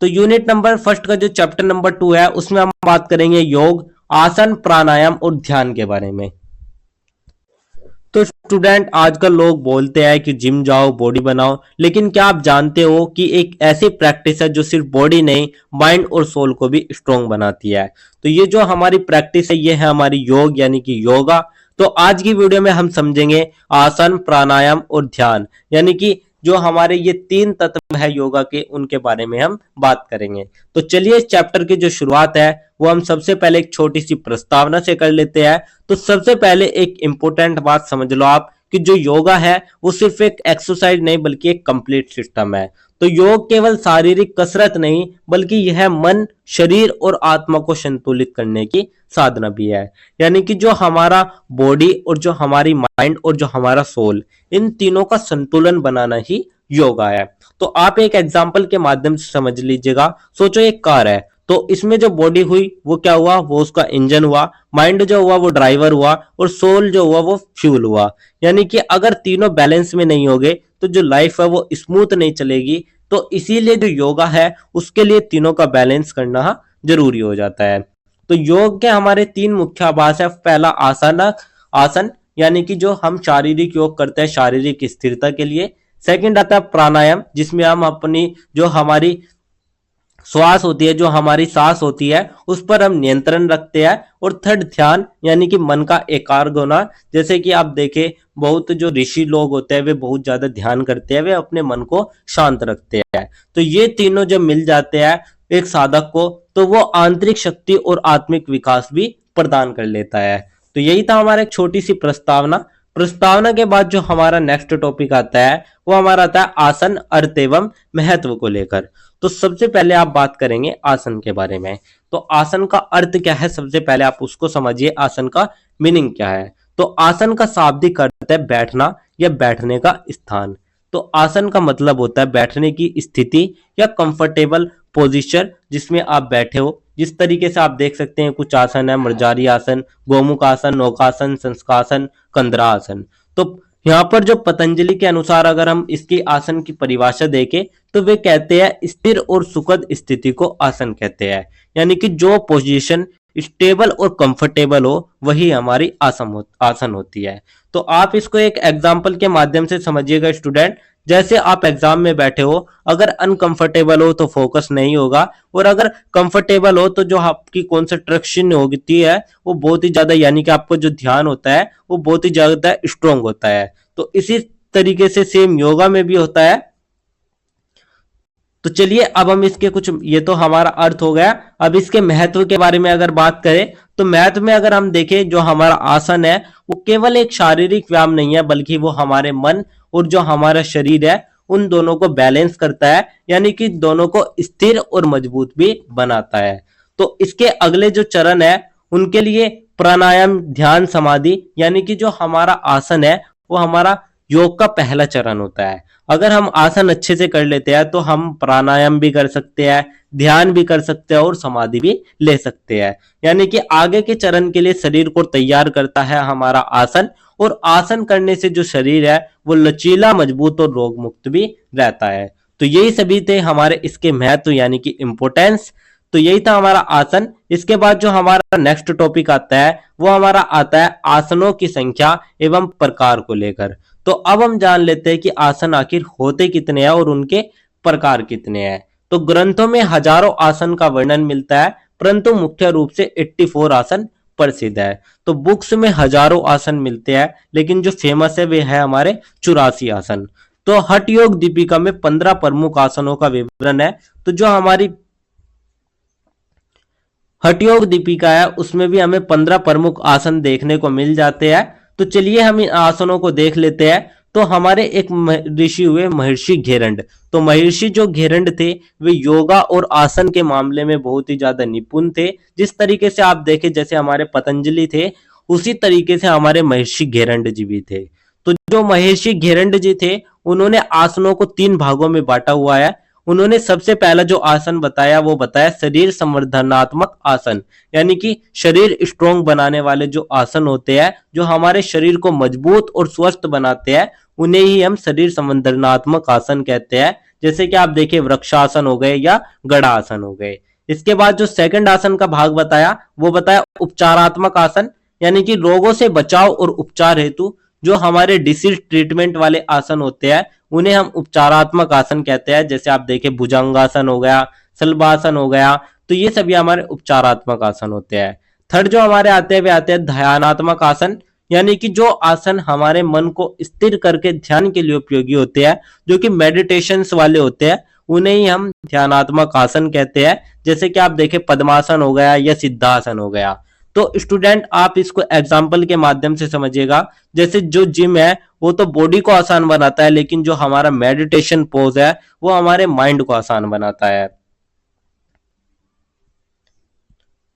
तो यूनिट नंबर फर्स्ट का जो चैप्टर नंबर 2 है उसमें हम बात करेंगे योग, आसन, प्राणायाम और ध्यान के बारे में। तो स्टूडेंट, आजकल लोग बोलते हैं कि जिम जाओ, बॉडी बनाओ, लेकिन क्या आप जानते हो कि एक ऐसी प्रैक्टिस है जो सिर्फ बॉडी नहीं, माइंड और सोल को भी स्ट्रॉन्ग बनाती है। तो ये जो हमारी प्रैक्टिस है ये है हमारी योग यानी कि योगा। तो आज की वीडियो में हम समझेंगे आसन, प्राणायाम और ध्यान, यानी कि जो हमारे ये 3 तत्व है योगा के, उनके बारे में हम बात करेंगे। तो चलिए, इस चैप्टर की जो शुरुआत है वो हम सबसे पहले एक छोटी सी प्रस्तावना से कर लेते हैं। तो सबसे पहले एक इंपॉर्टेंट बात समझ लो आप, कि जो योगा है वो सिर्फ एक एक्सरसाइज नहीं बल्कि एक कंप्लीट सिस्टम है। तो योग केवल शारीरिक कसरत नहीं बल्कि यह मन, शरीर और आत्मा को संतुलित करने की साधना भी है। यानी कि जो हमारा बॉडी और जो हमारी माइंड और जो हमारा सोल, इन तीनों का संतुलन बनाना ही योगा है। तो आप एक एग्जाम्पल के माध्यम से समझ लीजिएगा। सोचो एक कार है, तो इसमें जो बॉडी हुई वो क्या हुआ? वो उसका इंजन हुआ। माइंड जो हुआ वो ड्राइवर हुआ और सोल जो हुआ वो फ्यूल हुआ। यानी कि अगर तीनों बैलेंस में नहीं होंगे तो जो लाइफ है वो स्मूथ नहीं चलेगी। तो इसीलिए जो योगा है उसके लिए तीनों का बैलेंस करना जरूरी हो जाता है। तो योग के हमारे 3 मुख्य आभास है। पहला आसन, यानी कि जो हम शारीरिक योग करते हैं शारीरिक स्थिरता के लिए। सेकंड आता है प्राणायाम, जिसमें हम अपनी जो हमारी श्वास होती है, जो हमारी सांस होती है, उस पर हम नियंत्रण रखते हैं। और थर्ड ध्यान, यानी कि मन का एकाग्र होना। जैसे कि आप देखें, बहुत जो ऋषि लोग होते हैं वे बहुत ज्यादा ध्यान करते हैं, वे अपने मन को शांत रखते हैं। तो ये तीनों जब मिल जाते हैं एक साधक को, तो वो आंतरिक शक्ति और आत्मिक विकास भी प्रदान कर लेता है। तो यही था हमारा एक छोटी सी प्रस्तावना के बाद जो हमारा नेक्स्ट टॉपिक आता है वो हमारा आता है आसन, अर्थ एवं महत्व को लेकर। तो सबसे पहले आप बात करेंगे आसन के बारे में। तो आसन का अर्थ क्या है, सबसे पहले आप उसको समझिए। आसन का मीनिंग क्या है? तो आसन का शाब्दिक अर्थ है बैठना या बैठने का स्थान। तो आसन का मतलब होता है बैठने की स्थिति या कंफर्टेबल पोजीशन जिसमें आप बैठे हो। जिस तरीके से आप देख सकते हैं, कुछ आसन है, मर्जारी आसन, गोमुख आसन, नौकासन, संस्कासन, कंदरा आसन। तो यहाँ पर जो पतंजलि के अनुसार अगर हम इसकी आसन की परिभाषा देखें तो वे कहते हैं स्थिर और सुखद स्थिति को आसन कहते हैं। यानी कि जो पोजीशन स्टेबल और कंफर्टेबल हो वही हमारी आसन होती है। तो आप इसको एक एग्जाम्पल के माध्यम से समझिएगा स्टूडेंट। जैसे आप एग्जाम में बैठे हो, अगर अनकंफर्टेबल हो तो फोकस नहीं होगा, और अगर कंफर्टेबल हो तो जो आपकी कंसंट्रेशन होती है वो बहुत ही ज्यादा, यानी कि आपको जो ध्यान होता है वो बहुत ही ज्यादा स्ट्रोंग होता है। तो इसी तरीके से सेम योगा में भी होता है। तो चलिए अब हम इसके कुछ, ये तो हमारा अर्थ हो गया। अब इसके महत्व के बारे में अगर बात करें तो महत्व में अगर हम देखें, जो हमारा आसन है वो केवल एक शारीरिक व्यायाम नहीं है, बल्कि वो हमारे मन और जो हमारा शरीर है उन दोनों को बैलेंस करता है, यानी कि दोनों को स्थिर और मजबूत भी बनाता है। तो इसके अगले जो चरण है उनके लिए प्राणायाम, ध्यान, समाधि, यानी कि जो हमारा आसन है वो हमारा योग का पहला चरण होता है। अगर हम आसन अच्छे से कर लेते हैं तो हम प्राणायाम भी कर सकते हैं, ध्यान भी कर सकते हैं और समाधि भी ले सकते हैं। यानी कि आगे के चरण के लिए शरीर को तैयार करता है हमारा आसन, और आसन करने से जो शरीर है वो लचीला, मजबूत और रोग मुक्त भी रहता है। तो यही सभी थे हमारे इसके महत्व, यानी कि इंपोर्टेंस। तो यही था हमारा आसन। इसके बाद जो हमारा नेक्स्ट टॉपिक आता है वो हमारा आता है आसनों की संख्या एवं प्रकार को लेकर। तो अब हम जान लेते हैं कि आसन आखिर होते कितने हैं और उनके प्रकार कितने हैं। तो ग्रंथों में हजारों आसन का वर्णन मिलता है, परंतु मुख्य रूप से 84 आसन प्रसिद्ध है। तो बुक्स में हजारों आसन मिलते हैं, लेकिन जो फेमस है वे है हमारे 84 आसन। तो हठ योग दीपिका में 15 प्रमुख आसनों का विवरण है। तो जो हमारी हठ योग दीपिका है उसमें भी हमें 15 प्रमुख आसन देखने को मिल जाते हैं। तो चलिए हम इन आसनों को देख लेते हैं। तो हमारे एक ऋषि हुए महर्षि घेरंड। तो महर्षि जो घेरंड थे वे योगा और आसन के मामले में बहुत ही ज्यादा निपुण थे। जिस तरीके से आप देखें, जैसे हमारे पतंजलि थे उसी तरीके से हमारे महर्षि घेरंड जी भी थे। तो जो महर्षि घेरंड जी थे उन्होंने आसनों को 3 भागों में बांटा हुआ है। उन्होंने सबसे पहला जो आसन बताया वो बताया शरीर संवर्धनात्मक आसन, यानी कि शरीर स्ट्रोंग बनाने वाले जो आसन होते हैं, जो हमारे शरीर को मजबूत और स्वस्थ बनाते हैं, उन्हें ही हम शरीर संवर्धनात्मक आसन कहते हैं। जैसे कि आप देखिए वृक्षासन हो गए या गड़ासन हो गए। इसके बाद जो सेकंड आसन का भाग बताया वो बताया उपचारात्मक आसन, यानी कि रोगों से बचाव और उपचार हेतु जो हमारे डिसीज ट्रीटमेंट वाले आसन होते हैं उन्हें हम उपचारात्मक आसन कहते हैं। जैसे आप देखें भुजंगासन हो गया, शलभासन हो गया, तो ये सभी हमारे उपचारात्मक आसन होते हैं। थर्ड जो हमारे आते हैं वे आते हैं ध्यानात्मक आसन, यानी कि जो आसन हमारे मन को स्थिर करके ध्यान के लिए उपयोगी होते हैं, जो कि मेडिटेशंस वाले होते हैं, उन्हें ही हम ध्यानात्मक आसन कहते हैं। जैसे कि आप देखें पद्मासन हो गया या सिद्धासन हो गया। तो स्टूडेंट आप इसको एग्जाम्पल के माध्यम से समझिएगा। जैसे जो जिम है वो तो बॉडी को आसान बनाता है, लेकिन जो हमारा मेडिटेशन पोज है वो हमारे माइंड को आसान बनाता है।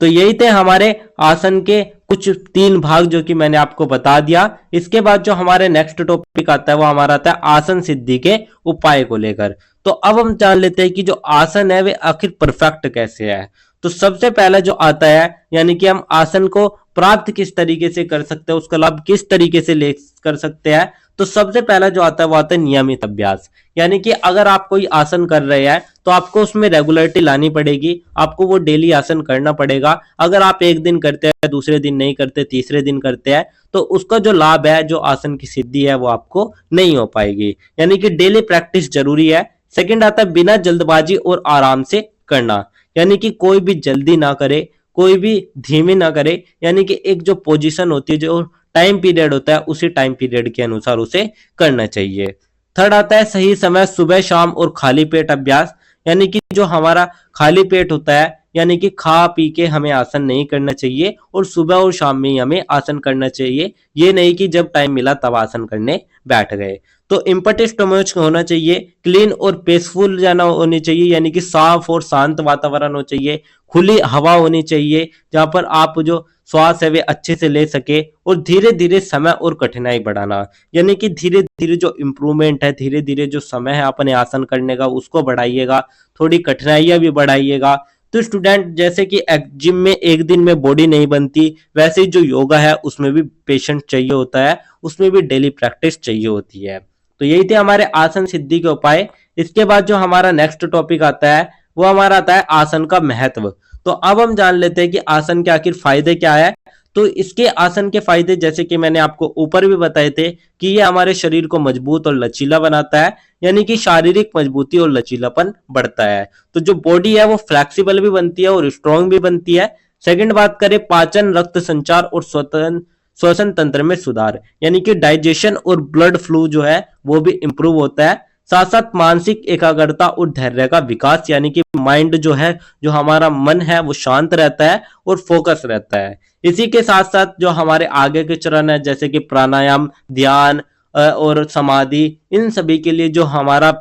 तो यही थे हमारे आसन के कुछ 3 भाग जो कि मैंने आपको बता दिया। इसके बाद जो हमारे नेक्स्ट टॉपिक आता है वो हमारा आता है आसन सिद्धि के उपाय को लेकर। तो अब हम जान लेते हैं कि जो आसन है वे आखिर परफेक्ट कैसे है। तो सबसे पहला जो आता है, यानी कि हम आसन को प्राप्त किस तरीके से कर सकते हैं, उसका लाभ किस तरीके से ले कर सकते हैं। तो सबसे पहला जो आता है वो आता है नियमित अभ्यास, यानी कि अगर आप कोई आसन कर रहे हैं तो आपको उसमें रेगुलरिटी लानी पड़ेगी, आपको वो डेली आसन करना पड़ेगा। अगर आप एक दिन करते हैं, दूसरे दिन नहीं करते, तीसरे दिन करते हैं, तो उसका जो लाभ है, जो आसन की सिद्धि है, वो आपको नहीं हो पाएगी। यानी कि डेली प्रैक्टिस जरूरी है। सेकंड आता है बिना जल्दबाजी और आराम से करना, यानी कि कोई भी जल्दी ना करे, कोई भी धीमे ना करे, यानी कि एक जो पोजीशन होती है, जो टाइम पीरियड होता है, उसी टाइम पीरियड के अनुसार उसे करना चाहिए। थर्ड आता है सही समय, सुबह शाम और खाली पेट अभ्यास, यानी कि जो हमारा खाली पेट होता है, यानी कि खा पी के हमें आसन नहीं करना चाहिए, और सुबह और शाम में ही हमें आसन करना चाहिए। ये नहीं कि जब टाइम मिला तब आसन करने बैठ गए। तो इम्पटी स्टोमच होना चाहिए, क्लीन और पीसफुल जाना होनी चाहिए, यानी कि साफ और शांत वातावरण हो चाहिए, खुली हवा होनी चाहिए जहां पर आप जो श्वास है वे अच्छे से ले सके, और धीरे धीरे समय और कठिनाई बढ़ाना, यानी कि धीरे धीरे जो इम्प्रूवमेंट है, धीरे धीरे जो समय है अपने आसन करने का उसको बढ़ाइएगा, थोड़ी कठिनाइयां भी बढ़ाइएगा। तो स्टूडेंट जैसे कि जिम में एक दिन में बॉडी नहीं बनती, वैसे ही जो योगा है उसमें भी पेशेंट चाहिए होता है, उसमें भी डेली प्रैक्टिस चाहिए होती है। तो यही थे हमारे आसन सिद्धि के उपाय। इसके बाद जो हमारा नेक्स्ट टॉपिक आता है वो हमारा आता है आसन का महत्व। तो अब हम जान लेते हैं कि आसन के आखिर फायदे क्या है। तो इसके आसन के फायदे जैसे कि मैंने आपको ऊपर भी बताए थे कि ये हमारे शरीर को मजबूत और लचीला बनाता है, यानी कि शारीरिक मजबूती और लचीलापन बढ़ता है। तो जो बॉडी है वो फ्लेक्सिबल भी बनती है और स्ट्रांग भी बनती है। सेकंड बात करें पाचन, रक्त संचार और श्वसन तंत्र में सुधार, यानी कि डाइजेशन और ब्लड फ्लो जो है वो भी इंप्रूव होता है। साथ साथ मानसिक एकाग्रता और धैर्य का विकास, यानी कि माइंड जो है, जो हमारा मन है वो शांत रहता है और फोकस रहता है। इसी के साथ साथ जो हमारे आगे के चरण है जैसे कि प्राणायाम, ध्यान और समाधि, इन सभी के लिए जो हमारा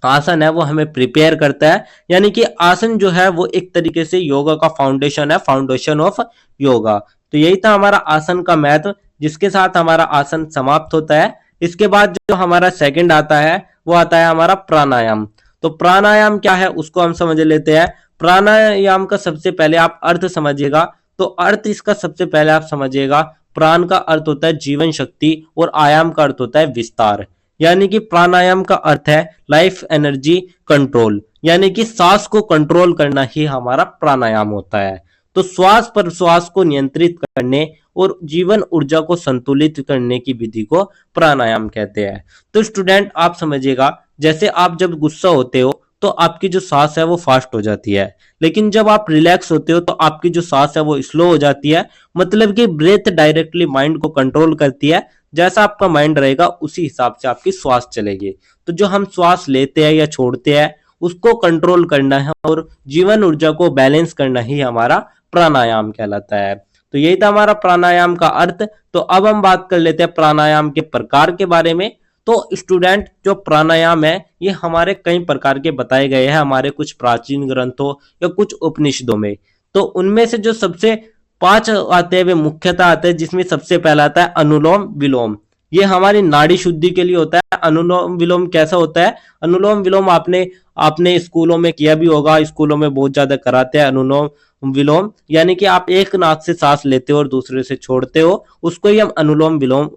आसन है वो हमें प्रिपेयर करता है। यानी कि आसन जो है वो एक तरीके से योगा का फाउंडेशन है, फाउंडेशन ऑफ योगा। तो यही था हमारा आसन का महत्व, जिसके साथ हमारा आसन समाप्त होता है। इसके बाद जो हमारा सेकंड आता है वो आता है हमारा प्राणायाम। तो प्राणायाम क्या है उसको हम समझ लेते हैं। प्राणायाम का सबसे पहले आप अर्थ समझिएगा। तो अर्थ इसका सबसे पहले आप समझिएगा, प्राण का अर्थ होता है जीवन शक्ति और आयाम का अर्थ होता है विस्तार। यानी कि प्राणायाम का अर्थ है लाइफ एनर्जी कंट्रोल, यानी कि सांस को कंट्रोल करना ही हमारा प्राणायाम होता है। तो श्वास पर श्वास को नियंत्रित करने और जीवन ऊर्जा को संतुलित करने की विधि को प्राणायाम कहते हैं। तो स्टूडेंट आप समझिएगा, जैसे आप जब गुस्सा होते हो तो आपकी जो सांस है वो फास्ट हो जाती है, लेकिन जब आप रिलैक्स होते हो तो आपकी जो सांस है वो स्लो हो जाती है। मतलब कि ब्रेथ डायरेक्टली माइंड को कंट्रोल करती है। जैसा आपका माइंड रहेगा उसी हिसाब से आपकी श्वास चलेगी। तो जो हम श्वास लेते हैं या छोड़ते हैं उसको कंट्रोल करना है और जीवन ऊर्जा को बैलेंस करना ही हमारा प्राणायाम कहलाता है। तो यही था हमारा प्राणायाम का अर्थ। तो अब हम बात कर लेते हैं प्राणायाम के प्रकार के बारे में। तो स्टूडेंट जो प्राणायाम है ये हमारे कई प्रकार के बताए गए हैं हमारे कुछ प्राचीन ग्रंथों या कुछ उपनिषदों में। तो उनमें से जो सबसे 5 आते हैं वे मुख्यतः आते हैं, जिसमें सबसे पहला आता है अनुलोम विलोम। ये हमारी नाड़ी शुद्धि के लिए होता है। अनुलोम विलोम कैसा होता है? अनुलोम विलोम आपने आपने स्कूलों में किया भी होगा, स्कूलों में बहुत ज्यादा कराते हैं अनुलोम विलोम। यानी कि आप एक नाक से सांस लेते हो और दूसरे से छोड़ते हो, उसको ही हम अनुलोम विलोम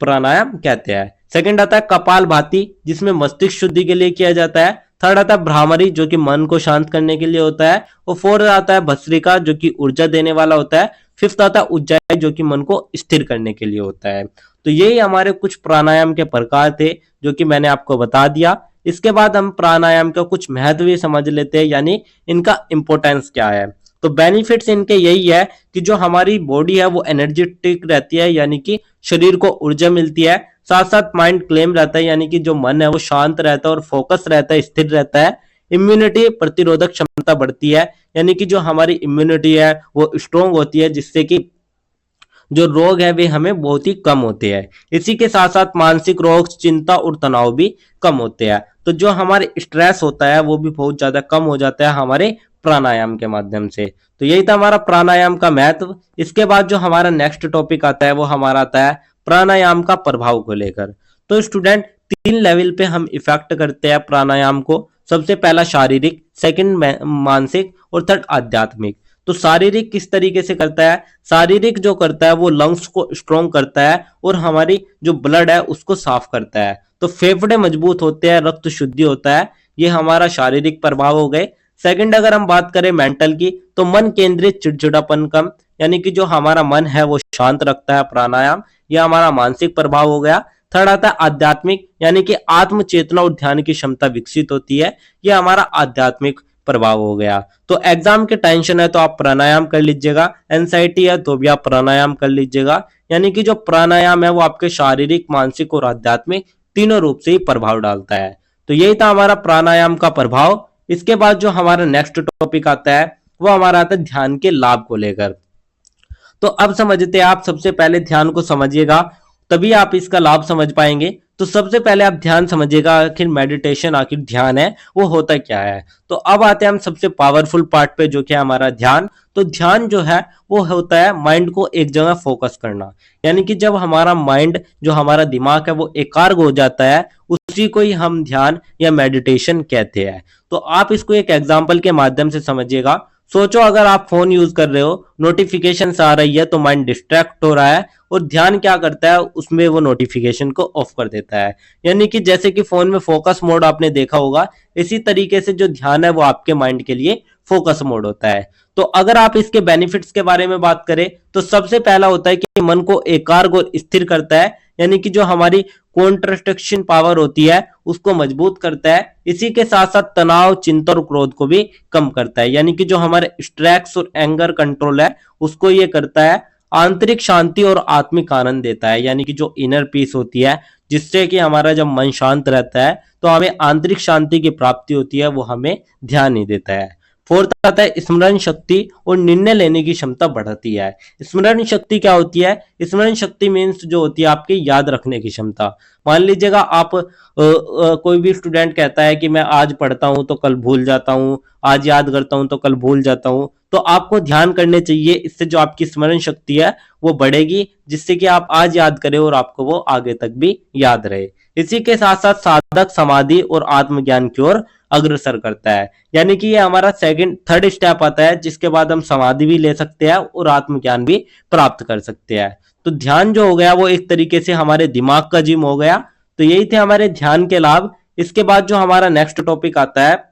प्राणायाम कहते हैं। सेकंड आता है कपालभाति, जिसमें मस्तिष्क शुद्धि के लिए किया जाता है। थर्ड आता है भ्रामरी, जो कि मन को शांत करने के लिए होता है। और फोर्थ आता है भस्त्रिका, जो कि ऊर्जा देने वाला होता है। फिफ्थ आता है उज्जाई, जो कि मन को स्थिर करने के लिए होता है। तो यही हमारे कुछ प्राणायाम के प्रकार थे जो कि मैंने आपको बता दिया। इसके बाद हम प्राणायाम का कुछ महत्व भी समझ लेते हैं, यानी इनका इंपोर्टेंस क्या है। तो बेनिफिट्स इनके यही है कि जो हमारी बॉडी है वो एनर्जेटिक रहती है, यानी कि शरीर को ऊर्जा मिलती है। साथ साथ माइंड क्लेम रहता है, यानी कि जो मन है वो शांत रहता है और फोकस रहता है, स्थिर रहता है। इम्यूनिटी, प्रतिरोधक क्षमता बढ़ती है, यानी कि जो हमारी इम्यूनिटी है वो स्ट्रोंग होती है, जिससे कि जो रोग है वे हमें बहुत ही कम होते हैं। इसी के साथ साथ मानसिक रोग, चिंता और तनाव भी कम होते हैं। तो जो हमारे स्ट्रेस होता है वो भी बहुत ज्यादा कम हो जाता है हमारे प्राणायाम के माध्यम से। तो यही था हमारा प्राणायाम का महत्व। इसके बाद जो हमारा नेक्स्ट टॉपिक आता है वो हमारा आता है प्राणायाम का प्रभाव को लेकर। तो स्टूडेंट 3 लेवल पे हम इफेक्ट करते हैं प्राणायाम को। सबसे पहला शारीरिक, सेकंड मानसिक और थर्ड आध्यात्मिक। तो शारीरिक किस तरीके से करता है? शारीरिक जो करता है वो लंग्स को स्ट्रोंग करता है और हमारी जो ब्लड है उसको साफ करता है। तो फेफड़े मजबूत होते हैं, रक्त शुद्धि होता है। ये हमारा शारीरिक प्रभाव हो गए। सेकंड अगर हम बात करें मेंटल की, तो मन केंद्रित, चिड़चिड़ापन कम, यानी कि जो हमारा मन है वो शांत रखता है प्राणायाम। यह हमारा मानसिक प्रभाव हो गया। थर्ड आता है आध्यात्मिक, यानी कि आत्म चेतना और ध्यान की क्षमता विकसित होती है। यह हमारा आध्यात्मिक प्रभाव हो गया। तो एग्जाम के टेंशन है तो आप प्राणायाम कर लीजिएगा, एंजाइटी है तो भी आप प्राणायाम कर लीजिएगा। यानी कि जो प्राणायाम है वो आपके शारीरिक, मानसिक और आध्यात्मिक तीनों रूप से ही प्रभाव डालता है। तो यही था हमारा प्राणायाम का प्रभाव। इसके बाद जो हमारा नेक्स्ट टॉपिक आता है वो हमारा आता है ध्यान के लाभ को लेकर। तो अब समझते हैं, आप सबसे पहले ध्यान को समझिएगा, तभी आप इसका लाभ समझ पाएंगे। तो सबसे पहले आप ध्यान समझिएगा, आखिर मेडिटेशन, आखिर ध्यान है वो होता क्या है। तो अब आते हैं हम सबसे पावरफुल पार्ट पे, जो कि हमारा ध्यान। तो ध्यान जो है वो होता है माइंड को एक जगह फोकस करना। यानी कि जब हमारा माइंड, जो हमारा दिमाग है वो एकाग्र हो जाता है, उसी को ही हम ध्यान या मेडिटेशन कहते हैं। तो आप इसको एक एग्जाम्पल के माध्यम से समझिएगा। सोचो अगर आप फोन यूज कर रहे हो, नोटिफिकेशन आ रही है तो माइंड डिस्ट्रैक्ट हो रहा है, और ध्यान क्या करता है उसमें वो नोटिफिकेशन को ऑफ कर देता है। यानी कि जैसे कि फोन में फोकस मोड आपने देखा होगा, इसी तरीके से जो ध्यान है वो आपके माइंड के लिए फोकस मोड होता है। तो अगर आप इसके बेनिफिट्स के बारे में बात करें तो सबसे पहला होता है कि मन को एकाग्र और स्थिर करता है, यानी कि जो हमारी कॉन्ट्रस्ट्रक्शन पावर होती है उसको मजबूत करता है। इसी के साथ साथ तनाव, चिंता और क्रोध को भी कम करता है, यानी कि जो हमारे स्ट्रेस और एंगर कंट्रोल है उसको ये करता है। आंतरिक शांति और आत्मिक आनंद देता है, यानी कि जो इनर पीस होती है, जिससे कि हमारा जब मन शांत रहता है तो हमें आंतरिक शांति की प्राप्ति होती है, वो हमें ध्यान नहीं देता है। फोर्थ आता है स्मरण शक्ति और निर्णय लेने की क्षमता बढ़ती है। स्मरण शक्ति क्या होती है? स्मरण शक्ति मीन्स जो होती है आपकी याद रखने की क्षमता। मान लीजिएगा आप कोई भी स्टूडेंट कहता है कि मैं आज पढ़ता हूं तो कल भूल जाता हूं, आज याद करता हूं तो कल भूल जाता हूं, तो आपको ध्यान करने चाहिए। इससे जो आपकी स्मरण शक्ति है वो बढ़ेगी, जिससे कि आप आज याद करें और आपको वो आगे तक भी याद रहे। इसी के साथ साथ साधक समाधि और आत्मज्ञान की ओर अग्रसर करता है, यानी कि ये हमारा थर्ड स्टेप आता है, जिसके बाद हम समाधि भी ले सकते हैं और आत्मज्ञान भी प्राप्त कर सकते हैं। तो ध्यान जो हो गया वो एक तरीके से हमारे दिमाग का जिम हो गया। तो यही थे हमारे ध्यान के लाभ। इसके बाद जो हमारा नेक्स्ट टॉपिक आता है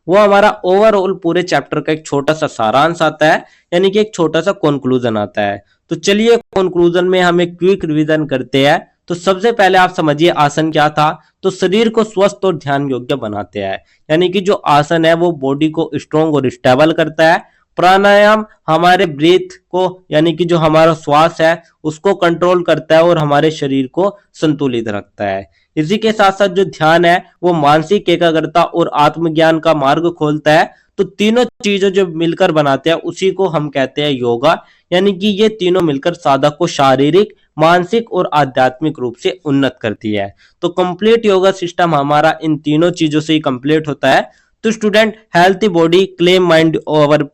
वो हमारा ओवरऑल पूरे चैप्टर का एक छोटा सा सारांश आता है, यानी कि एक छोटा सा कंक्लूजन आता है। तो चलिए कंक्लूजन में हम एक क्विक रिवीजन करते हैं। तो सबसे पहले आप समझिए आसन क्या था। तो शरीर को स्वस्थ और ध्यान योग्य बनाते हैं, यानी कि जो आसन है वो बॉडी को स्ट्रॉन्ग और स्टेबल करता है। प्राणायाम हमारे ब्रीथ को, यानी कि जो हमारा श्वास है उसको कंट्रोल करता है और हमारे शरीर को संतुलित रखता है। इसी के साथ साथ जो ध्यान है वो मानसिक एकाग्रता और आत्मज्ञान का मार्ग खोलता है। तो तीनों चीजें जो मिलकर बनाते हैं उसी को हम कहते हैं योगा, यानी कि ये तीनों मिलकर साधक को शारीरिक, मानसिक और आध्यात्मिक रूप से उन्नत करती है। तो कंप्लीट योगा सिस्टम हमारा इन तीनों चीजों से ही कंप्लीट होता है। तो student, healthy body, claim mind और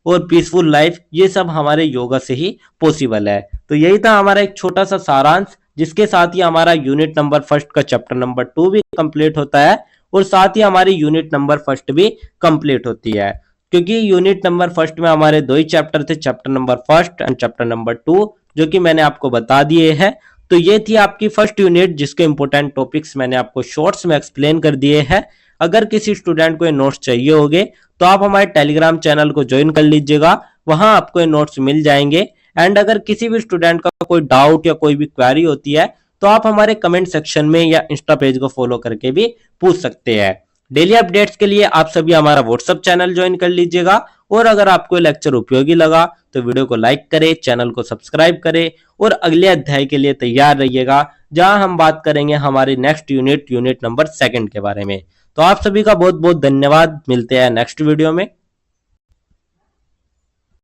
पीसफुल लाइफ, ये सब हमारे योगा से ही पॉसिबल है। तो यही था हमारा एक छोटा सा सारांश, जिसके साथ ही हमारा यूनिट नंबर फर्स्ट का चैप्टर नंबर 2 भी कंप्लीट होता है और साथ ही हमारी यूनिट नंबर फर्स्ट भी कंप्लीट होती है। क्योंकि यूनिट नंबर फर्स्ट में हमारे 2 ही चैप्टर थे, chapter number first and chapter number 2, जो कि मैंने आपको बता दिए हैं। तो ये थी आपकी फर्स्ट यूनिट, जिसके इंपॉर्टेंट टॉपिक्स मैंने आपको शॉर्ट्स में एक्सप्लेन कर दिए हैं। अगर किसी स्टूडेंट को ये नोट्स चाहिए होंगे तो आप हमारे टेलीग्राम चैनल को ज्वाइन कर लीजिएगा, वहां आपको ये नोट्स मिल जाएंगे। एंड अगर किसी भी स्टूडेंट का कोई डाउट या कोई भी क्वेरी होती है तो आप हमारे कमेंट सेक्शन में या इंस्टा पेज को फॉलो करके भी पूछ सकते हैं। डेली अपडेट्स के लिए आप सभी हमारा व्हाट्सएप चैनल ज्वाइन कर लीजिएगा। और अगर आपको लेक्चर उपयोगी लगा तो वीडियो को लाइक करें, चैनल को सब्सक्राइब करें और अगले अध्याय के लिए तैयार रहिएगा, जहां हम बात करेंगे हमारी नेक्स्ट यूनिट नंबर 2 के बारे में। तो आप सभी का बहुत बहुत धन्यवाद। मिलते हैं नेक्स्ट वीडियो में।